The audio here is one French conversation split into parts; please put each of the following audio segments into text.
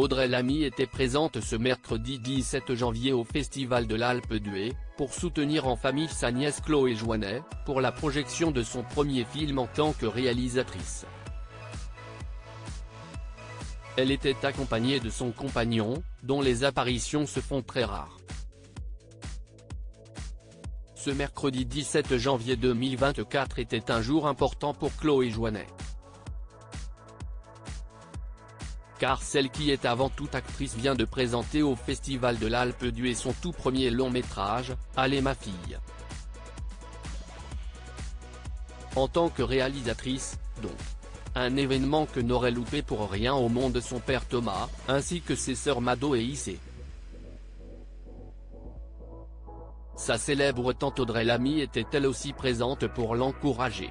Audrey Lamy était présente ce mercredi 17 janvier au Festival de l'Alpe d'Huez, pour soutenir en famille sa nièce Chloé Joinnet, pour la projection de son premier film en tant que réalisatrice. Elle était accompagnée de son compagnon, dont les apparitions se font très rares. Ce mercredi 17 janvier 2024 était un jour important pour Chloé Joinnet. Car celle qui est avant tout actrice vient de présenter au Festival de l'Alpe d'Huez son tout premier long-métrage, Allez ma fille. En tant que réalisatrice, donc. Un événement que n'aurait loupé pour rien au monde son père Thomas, ainsi que ses sœurs Mado et Issé. Sa célèbre tante Audrey Lamy était elle aussi présente pour l'encourager.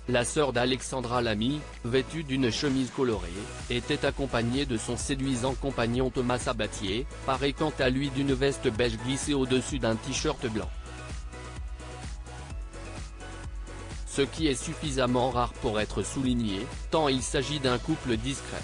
La sœur d'Alexandra Lamy, vêtue d'une chemise colorée, était accompagnée de son séduisant compagnon Thomas Sabatier, paré quant à lui d'une veste beige glissée au-dessus d'un t-shirt blanc. Ce qui est suffisamment rare pour être souligné, tant il s'agit d'un couple discret.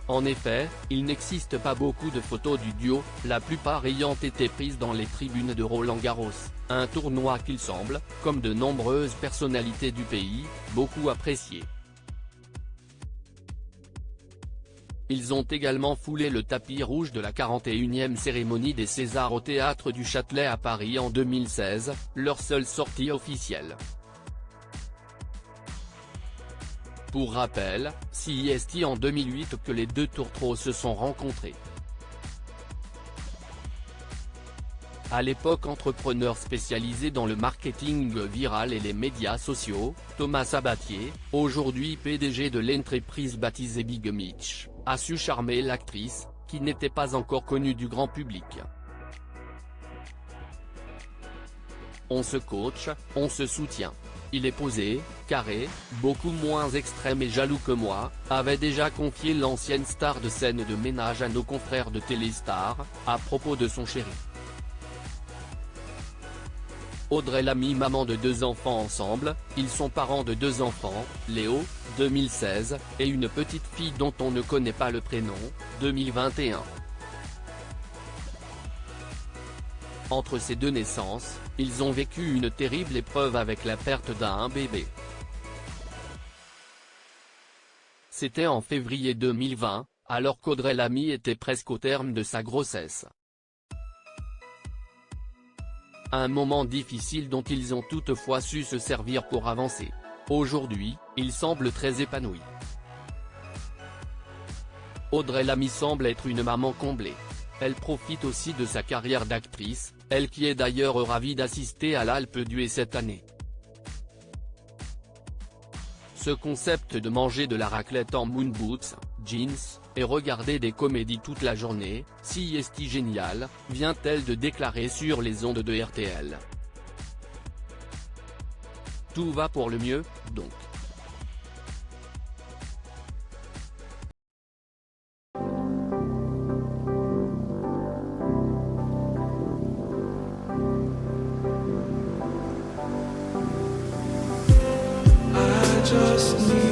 En effet, il n'existe pas beaucoup de photos du duo, la plupart ayant été prises dans les tribunes de Roland-Garros, un tournoi qu'il semble, comme de nombreuses personnalités du pays, beaucoup apprécié. Ils ont également foulé le tapis rouge de la 41e cérémonie des Césars au Théâtre du Châtelet à Paris en 2016, leur seule sortie officielle. Pour rappel, c'est en 2008 que les deux tourtereaux se sont rencontrés. À l'époque entrepreneur spécialisé dans le marketing viral et les médias sociaux, Thomas Sabatier, aujourd'hui PDG de l'entreprise baptisée Big Mitch, a su charmer l'actrice, qui n'était pas encore connue du grand public. On se coach, on se soutient. Il est posé, carré, beaucoup moins extrême et jaloux que moi, avait déjà confié l'ancienne star de scène de ménage à nos confrères de Téléstar, à propos de son chéri. Audrey Lamy, maman de 2 enfants ensemble, ils sont parents de 2 enfants, Léo, 2016, et une petite fille dont on ne connaît pas le prénom, 2021. Entre ces 2 naissances, ils ont vécu une terrible épreuve avec la perte d'un bébé. C'était en février 2020, alors qu'Audrey Lamy était presque au terme de sa grossesse. Un moment difficile dont ils ont toutefois su se servir pour avancer. Aujourd'hui, ils semblent très épanouis. Audrey Lamy semble être une maman comblée. Elle profite aussi de sa carrière d'actrice, elle qui est d'ailleurs ravie d'assister à l'Alpe d'Huez cette année. Ce concept de manger de la raclette en moon boots, jeans, et regarder des comédies toute la journée, si est génial, vient-elle de déclarer sur les ondes de RTL. Tout va pour le mieux, donc. Just need